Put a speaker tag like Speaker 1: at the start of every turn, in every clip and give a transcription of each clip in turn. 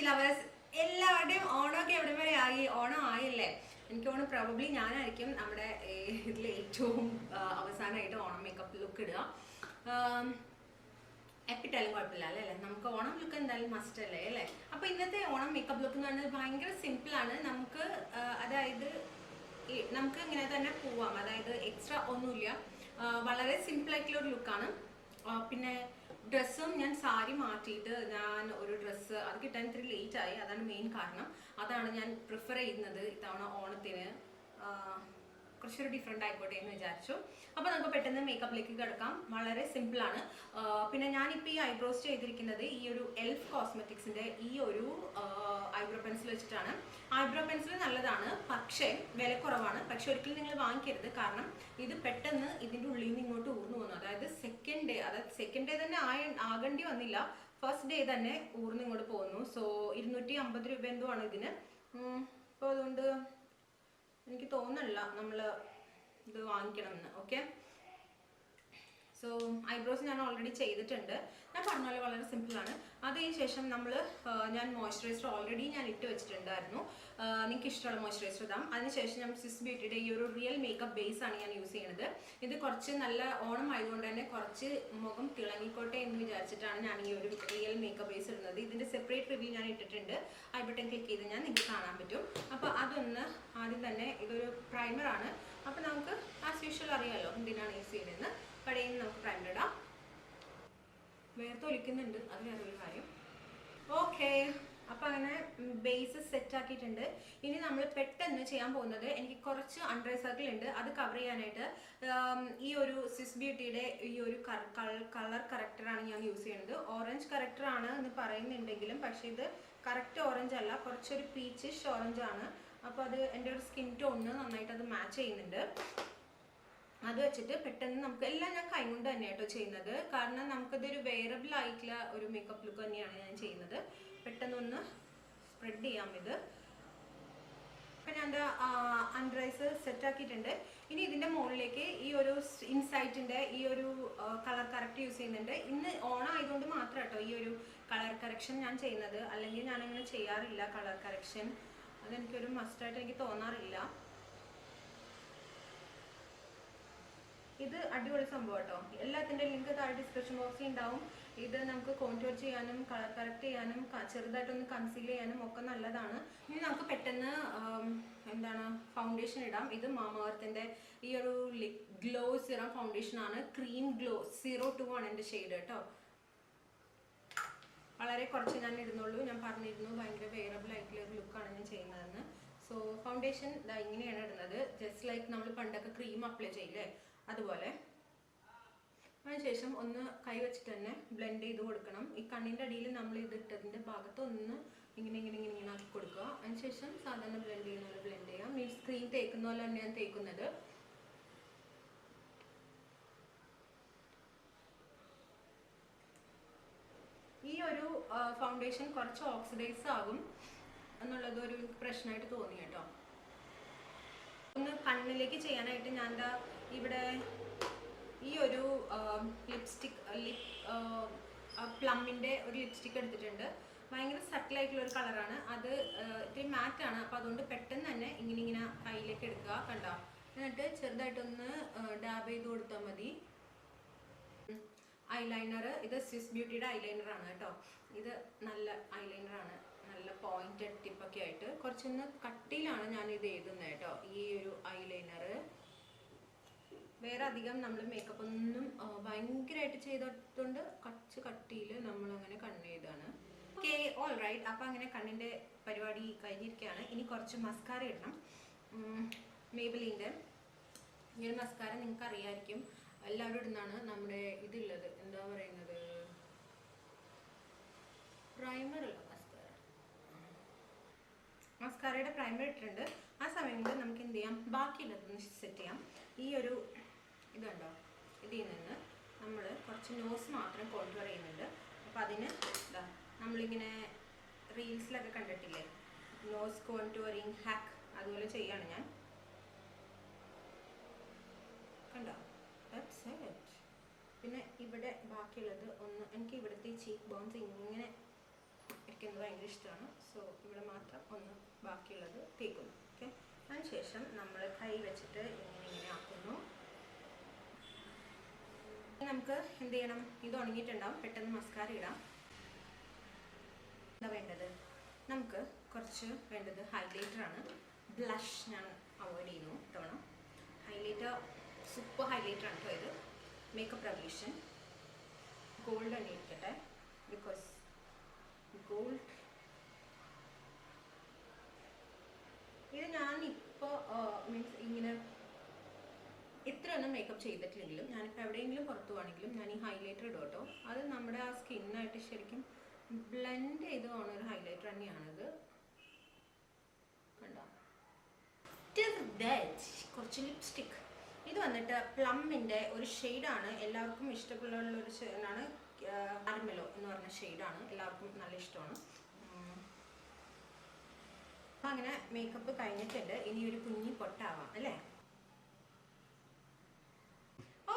Speaker 1: കറിമാശി lovers എല്ലാവരുടെയും ഓണമൊക്കെ എവിടെ വരെ ആയി? ഓണം ആയില്ലേ? എനിക്ക് തോന്നുന്നു പ്രോബബ്ലി ഞാനായിരിക്കും നമ്മുടെ ഇതിൽ ഏറ്റവും അവസാനമായിട്ട് ഓണം മേക്കപ്പ് ലുക്ക് ഇടുക. എപ്പിട്ടാലും കുഴപ്പമില്ല അല്ലേ? നമുക്ക് ഓണം ലുക്ക് എന്തായാലും മസ്റ്റ് അല്ലേ അല്ലേ? അപ്പൊ ഇന്നത്തെ ഓണം മേക്കപ്പ് ലുക്ക് എന്ന് പറഞ്ഞാൽ ഭയങ്കര സിമ്പിൾ ആണ്. നമുക്ക് അതായത് നമുക്ക് ഇങ്ങനെ തന്നെ പോവാം, അതായത് എക്സ്ട്രാ ഒന്നുമില്ല, വളരെ സിമ്പിൾ ആയിട്ടുള്ള ഒരു ലുക്കാണ്. പിന്നെ ഡ്രസ്സും ഞാൻ സാരി മാറ്റിയിട്ട് ഞാൻ ഒരു ഡ്രസ്സ് അത് കിട്ടാൻ ഇത്തിരി ലേറ്റ് ആയി, അതാണ് മെയിൻ കാരണം. അതാണ് ഞാൻ പ്രിഫർ ചെയ്യുന്നത് ഇത്തവണ ഓണത്തിന് കുറച്ചൊരു ഡിഫറെൻ്റ് ആയിക്കോട്ടെ എന്ന് വിചാരിച്ചു. അപ്പോൾ നമുക്ക് പെട്ടെന്ന് മേക്കപ്പിലേക്ക് കിടക്കാം. വളരെ സിമ്പിളാണ്. പിന്നെ ഞാനിപ്പോൾ ഈ ഐബ്രോസ് ചെയ്തിരിക്കുന്നത് ഈ ഒരു എൽഫ് കോസ്മെറ്റിക്സിൻ്റെ ഈ ഒരു ഐബ്രോ പെൻസിൽ വെച്ചിട്ടാണ്. ഐബ്രോ പെൻസിൽ നല്ലതാണ്, പക്ഷേ വില കുറവാണ്. പക്ഷെ ഒരിക്കലും നിങ്ങൾ വാങ്ങിക്കരുത്, കാരണം ഇത് പെട്ടെന്ന് ഇതിൻ്റെ ഉള്ളിൽ നിന്ന് ഇങ്ങോട്ട് ഊർന്നു പോകുന്നു. അതായത് സെക്കൻഡ് ഡേ തന്നെ ആകേണ്ടി വന്നില്ല, ഫസ്റ്റ് ഡേ തന്നെ ഊർന്ന് ഇങ്ങോട്ട് പോകുന്നു. സോ 250 രൂപ എന്തോ ആണ് ഇതിന്. അപ്പോൾ അതുകൊണ്ട് എനിക്ക് തോന്നുന്നില്ല നമ്മൾ ഇത് വാങ്ങിക്കണമെന്ന്. ഓക്കെ, സോ ഐബ്രോസ് ഞാൻ ഓൾറെഡി ചെയ്തിട്ടുണ്ട്. ഞാൻ പറഞ്ഞ പോലെ വളരെ സിമ്പിളാണ്. അതിനുശേഷം ഞാൻ മോയ്സ്ചറൈസർ ഓൾറെഡി ഞാൻ ഇട്ട് വെച്ചിട്ടുണ്ടായിരുന്നു. നിങ്ങൾക്ക് ഇഷ്ടമുള്ള മോയ്സ്ചറൈസർ ഇടാം. അതിനുശേഷം ഞാൻ സ്വിസ് ബ്യൂട്ടിയുടെ ഈ ഒരു റിയൽ മേക്കപ്പ് ബേസ് ആണ് ഞാൻ യൂസ് ചെയ്യുന്നത്. ഇത് കുറച്ച് നല്ല ഓണം ആയതുകൊണ്ട് തന്നെ കുറച്ച് മുഖം തിളങ്ങിക്കോട്ടെ എന്ന് വിചാരിച്ചിട്ടാണ് ഞാൻ ഈ ഒരു റിയൽ മേക്കപ്പ് ബേസ് ഇടുന്നത്. ഇതിൻ്റെ സെപ്പറേറ്റ് റിവ്യൂ ഞാൻ ഇട്ടിട്ടുണ്ട്. ഐ ബട്ടൺ ക്ലിക്ക് ചെയ്ത് നിങ്ങൾക്ക് കാണാൻ പറ്റും. അപ്പോൾ അതൊന്ന് ആദ്യം തന്നെ ഇതൊരു പ്രൈമറാണ്. അപ്പോൾ നമുക്ക് ആസ് യൂഷ്വൽ അറിയാമല്ലോ എന്തിനാണ് യൂസ് ചെയ്യുന്നതെന്ന്. കടയിൽ നിന്ന് നമുക്ക് പ്രൈമർ ഇടാം. വേർത്തൊലിക്കുന്നുണ്ട്, അത് വേറൊരു കാര്യം. ഓക്കെ, അപ്പം അങ്ങനെ ബേസ് സെറ്റ് ആക്കിയിട്ടുണ്ട്. ഇനി നമ്മൾ പെട്ടെന്ന് ചെയ്യാൻ പോകുന്നത്, എനിക്ക് കുറച്ച് അണ്ടർ ഐ സർക്കിൾ ഉണ്ട്, അത് കവർ ചെയ്യാനായിട്ട് ഈ ഒരു സ്വിസ് ബ്യൂട്ടിയുടെ ഈ ഒരു കളർ കറക്റ്ററാണ് ഞാൻ യൂസ് ചെയ്യുന്നത്. ഓറഞ്ച് കറക്റ്ററാണ് എന്ന് പറയുന്നുണ്ടെങ്കിലും പക്ഷേ ഇത് കറക്റ്റ് ഓറഞ്ച് അല്ല, കുറച്ചൊരു പീച്ചിഷ് ഓറഞ്ച് ആണ്. അപ്പോൾ അത് എൻ്റെ ഒരു സ്കിൻ ടോണിന് നന്നായിട്ട് അത് മാച്ച് ചെയ്യുന്നുണ്ട്. അത് വെച്ചിട്ട് പെട്ടെന്ന് നമുക്ക് എല്ലാം ഞാൻ കൈകൊണ്ട് തന്നെ കേട്ടോ ചെയ്യുന്നത്, കാരണം നമുക്കതൊരു വെയറബിൾ ആയിട്ടുള്ള ഒരു മേക്കപ്പ് ലുക്ക് തന്നെയാണ് ഞാൻ ചെയ്യുന്നത്. പെട്ടെന്നൊന്ന് സ്പ്രെഡ് ചെയ്യാം ഇത്. അപ്പം ഞാൻ എൻ്റെ അണ്ടർ ഐസ് സെറ്റ് ആക്കിയിട്ടുണ്ട്. ഇനി ഇതിൻ്റെ മുകളിലേക്ക് ഈ ഒരു ഇൻസൈറ്റിൻ്റെ ഈ ഒരു കളർ കറക്റ്റ് യൂസ് ചെയ്യുന്നുണ്ട്. ഇന്ന് ഓണം ആയതുകൊണ്ട് മാത്രം കേട്ടോ ഈ ഒരു കളർ കറക്ഷൻ ഞാൻ ചെയ്യുന്നത്, അല്ലെങ്കിൽ ഞാനങ്ങനെ ചെയ്യാറില്ല കളർ കറക്ഷൻ. അതെനിക്കൊരു മസ്റ്റായിട്ട് എനിക്ക് തോന്നാറില്ല. ഇത് അടിപൊളി സംഭവം കേട്ടോ. എല്ലാത്തിൻ്റെ ലിങ്ക് താഴെ ഡിസ്ക്രിപ്ഷൻ ബോക്സിൽ ഉണ്ടാവും. ഇത് നമുക്ക് കോൺടൂർ ചെയ്യാനും കളർ കറക്റ്റ് ചെയ്യാനും ചെറുതായിട്ടൊന്ന് കൺസീൽ ചെയ്യാനും ഒക്കെ നല്ലതാണ്. ഇനി നമുക്ക് പെട്ടെന്ന് ഫൗണ്ടേഷൻ ഇടാം. ഇത് മാമഅർത്തിൻ്റെ ഈ ഒരു ഗ്ലോ സിറം ഫൗണ്ടേഷൻ ആണ്. ക്രീം ഗ്ലോ 02 ആണ് എൻ്റെ ഷെയ്ഡ് കേട്ടോ. വളരെ കുറച്ച് ഞാൻ ഇടുന്നുള്ളൂ. ഞാൻ പറഞ്ഞിരുന്നു ഭയങ്കര വെയറബിൾ ആയിട്ടുള്ള ഒരു ലുക്കാണ് ഞാൻ ചെയ്യുന്നതെന്ന്. സോ ഫൗണ്ടേഷൻ ഇതാ ഇങ്ങനെയാണ് ഇടുന്നത്. ജസ്റ്റ് ലൈക്ക് നമ്മൾ പണ്ടൊക്കെ ക്രീം അപ്ലൈ ചെയ്യില്ലേ, അതുപോലെ. അതിനുശേഷം ഒന്ന് കൈ വെച്ചിട്ട് തന്നെ ബ്ലെൻഡ് ചെയ്ത് കൊടുക്കണം. ഈ കണ്ണിൻ്റെ അടിയിൽ നമ്മൾ ഇതിട്ടതിൻ്റെ ഭാഗത്ത് ഒന്ന് ഇങ്ങനെ ആക്കി കൊടുക്കുക. അതിനുശേഷം സാധാരണ ബ്ലെൻഡ് ചെയ്യുന്ന പോലെ ബ്ലെൻഡ് ചെയ്യാം. മീൻസ് ക്രീം തേക്കുന്ന പോലെ തന്നെയാണ് തേക്കുന്നത്. ഈ ഒരു ഫൗണ്ടേഷൻ കുറച്ച് ഓക്സിഡൈസ് ആകും എന്നുള്ളത് ഒരു പ്രശ്നമായിട്ട് തോന്നി കേട്ടോ. ഒന്ന് കണ്ണിലേക്ക് ചെയ്യാനായിട്ട് ഞാൻ ഇവിടെ ഈ ഒരു പ്ലമ്മിൻ്റെ ഒരു ലിപ്സ്റ്റിക്ക് എടുത്തിട്ടുണ്ട്. ഭയങ്കര സട്ടിലായിട്ടുള്ള ഒരു കളറാണ് അത്. ഇത്തിരി മാറ്റാണ്, അപ്പോൾ അതുകൊണ്ട് പെട്ടെന്ന് തന്നെ ഇങ്ങനെ കയ്യിലേക്ക് എടുക്കുക. കണ്ടോ? എന്നിട്ട് ചെറുതായിട്ടൊന്ന് ഡാബ് ചെയ്ത് കൊടുത്താൽ മതി. ഐലൈനർ ഇത് സ്വിസ് ബ്യൂട്ടിയുടെ ഐലൈനറാണ് കേട്ടോ. ഇത് നല്ല ഐലൈനറാണ്, നല്ല പോയിന്റഡ് ടിപ്പൊക്കെ ആയിട്ട്. കുറച്ചൊന്ന് കട്ടിയിലാണ് ഞാൻ ഇത് എഴുതുന്നത് കേട്ടോ. ഈ ഒരു ഐലൈനർ വേറെ അധികം നമ്മൾ മേക്കപ്പ് ഒന്നും ഭയങ്കരമായിട്ട് ചെയ്തിട്ടുണ്ട്, കുറച്ച് കട്ടിയിൽ നമ്മളങ്ങനെ കണ്ണ് ചെയ്താണ്. Okay, all right. അപ്പം അങ്ങനെ കണ്ണിൻ്റെ പരിപാടി കഴിഞ്ഞിരിക്കുകയാണ്. ഇനി കുറച്ച് മസ്കാര ഇടണം. മേബിലിൻ്റെ ഈ ഒരു മസ്കാര നിങ്ങൾക്ക് അറിയാമായിരിക്കും, എല്ലാവരും ഇടുന്നതാണ്. നമ്മുടെ ഇതുള്ളത് എന്താ പറയുന്നത്, പ്രൈമറുള്ള മസ്കാരയുടെ പ്രൈമർ ഇട്ടിട്ടുണ്ട്. ആ സമയം കൊണ്ട് നമുക്ക് എന്ത് ചെയ്യാം, ബാക്കിയുള്ളതൊന്ന് സെറ്റ് ചെയ്യാം. ഈ ഒരു ഇതുണ്ടോ, ഇതിൽ നിന്ന് നമ്മൾ കുറച്ച് നോസ് മാത്രം കോൺടൂർ ചെയ്യുന്നുണ്ട്. അപ്പോൾ അതിന് ഇതാ നമ്മളിങ്ങനെ റീൽസിലൊക്കെ കണ്ടിട്ടില്ലേ, നോസ് കോൺടൂറിങ് ഹാക്ക്, അതുപോലെ ചെയ്യാണ് ഞാൻ. കണ്ടോ? That's it. പിന്നെ ഇവിടെ ബാക്കിയുള്ളത് ഒന്ന്, എനിക്ക് ഇവിടുത്തെ ചീക്ക് ബോൺസ് ഇങ്ങനെ ഇരിക്കുന്നത് ഭയങ്കര ഭയങ്കര ഇഷ്ടമാണ്. സോ ഇവിടെ മാത്രം ഒന്ന് ബാക്കിയുള്ളത് തേക്കുന്നു. ഓക്കെ, അതിനുശേഷം നമ്മൾ കൈ വെച്ചിട്ട് ഇങ്ങനെ ആക്കുന്നു. നമുക്ക് എന്ത് ചെയ്യണം, ഇത് ഉണങ്ങിയിട്ടുണ്ടാവും, പെട്ടെന്ന് മസ്കാര ഇടാം. എന്താ വേണ്ടത്, നമുക്ക് കുറച്ച് വേണ്ടത് ഹൈലൈറ്ററാണ്. ബ്ലഷ് ഞാൻ അവോയ്ഡ് ചെയ്യുന്നു ഇത്തവണ. ഹൈലൈറ്റർ സൂപ്പർ ഹൈലൈറ്ററാണ് കേട്ടോ ഇത്. മേക്കപ്പ് റെവല്യൂഷൻ ഗോൾഡ് തന്നെ ഇരിക്കട്ടെ, ബിക്കോസ് ഗോൾഡ് ഇത് ഞാനിപ്പോൾ മീൻസ് ഇങ്ങനെ ഇത്രയൊന്നും മേക്കപ്പ് ചെയ്തിട്ടില്ലെങ്കിലും ഞാനിപ്പോൾ എവിടെയെങ്കിലും പുറത്തു പോവാണെങ്കിലും ഞാൻ ഈ ഹൈലൈറ്റർ ഇടും കേട്ടോ. അത് നമ്മുടെ ആ സ്കിന്നായിട്ട് ശരിക്കും ബ്ലെൻഡ് ചെയ്ത് പോകുന്ന ഒരു ഹൈലൈറ്റർ തന്നെയാണിത്. കണ്ടോ, കുറച്ച് ലിപ്സ്റ്റിക്. ഇത് വന്നിട്ട് പ്ലമ്മിൻ്റെ ഒരു ഷെയ്ഡാണ്, എല്ലാവർക്കും ഇഷ്ടമുള്ളൊരു ഷെയ്ഡാണ്. കാരമലോ എന്ന് പറഞ്ഞ ഷെയ്ഡാണ്, എല്ലാവർക്കും നല്ല ഇഷ്ടമാണ്. അപ്പം അങ്ങനെ മേക്കപ്പ് കഴിഞ്ഞിട്ടുണ്ട്. ഇനി ഒരു കുഞ്ഞി പൊട്ടാവാം അല്ലേ.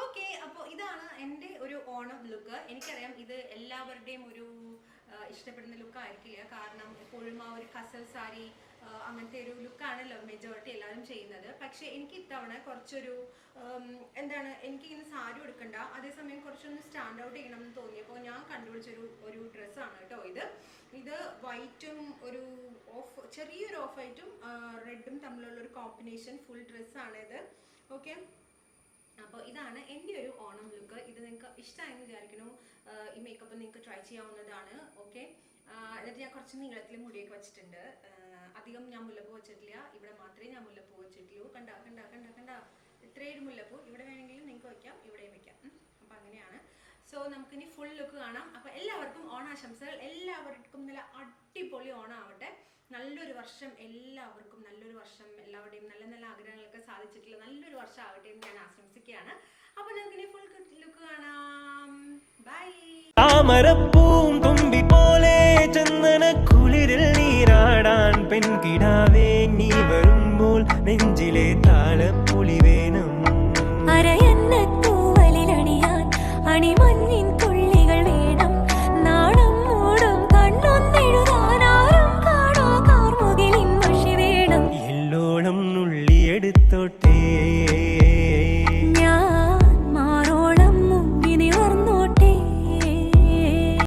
Speaker 1: ഓക്കെ, അപ്പോൾ ഇതാണ് എൻ്റെ ഒരു ഓണം ലുക്ക്. എനിക്കറിയാം ഇത് എല്ലാവരുടെയും ഒരു ഇഷ്ടപ്പെടുന്ന ലുക്കായിരിക്കില്ല, കാരണം എപ്പോഴും ആ ഒരു കസൽ സാരി അങ്ങനത്തെ ഒരു ലുക്കാണല്ലോ മെജോറിറ്റി എല്ലാവരും ചെയ്യുന്നത്. പക്ഷേ എനിക്ക് ഇത്തവണ കുറച്ചൊരു എന്താണ്, എനിക്കിങ്ങനെ സാരി എടുക്കണ്ട, അതേസമയം കുറച്ചൊന്ന് സ്റ്റാൻഡ് ഔട്ട് ചെയ്യണം എന്ന് തോന്നിയപ്പോൾ ഞാൻ കണ്ടുപിടിച്ചൊരു ഡ്രസ്സാണ് കേട്ടോ ഇത്. ഇത് വൈറ്റും ഒരു ചെറിയൊരു ഓഫ് വൈറ്റും റെഡും തമ്മിലുള്ളൊരു കോമ്പിനേഷൻ ഫുൾ ഡ്രസ്സാണ് ഇത്. ഓക്കെ, അപ്പോൾ ഇതാണ് എൻ്റെ ഒരു ഓണം ലുക്ക്. ഇത് നിങ്ങൾക്ക് ഇഷ്ടമായെന്ന് വിചാരിക്കുന്നു. ഈ മേക്കപ്പ് നിങ്ങൾക്ക് ട്രൈ ചെയ്യാവുന്നതാണ്. ഓക്കെ, എന്നിട്ട് ഞാൻ കുറച്ച് നീളത്തിൽ മുടിയൊക്കെ വെച്ചിട്ടുണ്ട്. അധികം ഞാൻ മുല്ലപ്പൂ വെച്ചിട്ടില്ല, ഇവിടെ മാത്രമേ ഞാൻ മുല്ലപ്പൂ വെച്ചിട്ടുള്ളൂ. കണ്ട കണ്ട കണ്ട കണ്ട ഇത്രയൊരു മുല്ലപ്പൂ. ഇവിടെ വേണമെങ്കിലും നിങ്ങൾക്ക് വയ്ക്കാം, ഇവിടെയും വയ്ക്കാം. അപ്പം അങ്ങനെയാണ്. സോ നമുക്കിനി ഫുൾ ലുക്ക് കാണാം. അപ്പോൾ എല്ലാവർക്കും ഓണാശംസകൾ. എല്ലാവർക്കും നല്ല അടിപൊളി ഓണം ആവട്ടെ. നല്ലൊരു വർഷം എല്ലാവർക്കും, നല്ലൊരു വർഷം എല്ലാവരുടെയും നല്ല നല്ല ആഗ്രഹങ്ങളൊക്കെ സാധിച്ചിട്ടുള്ള നല്ലൊരു വർഷം ആവട്ടെ എന്ന് ഞാൻ ആശംസിക്കുകയാണ്. അപ്പോൾ നമുക്കിനി ഫുൾ ലുക്ക് കാണാം. ബൈ.
Speaker 2: താമരപ്പൂം തുമ്പി പോലെ ചന്ദന കുളിരിൽ നീരാടാൻ പെൺകിടാവേ നീ വരുമ്പോൾ നെഞ്ചിലെ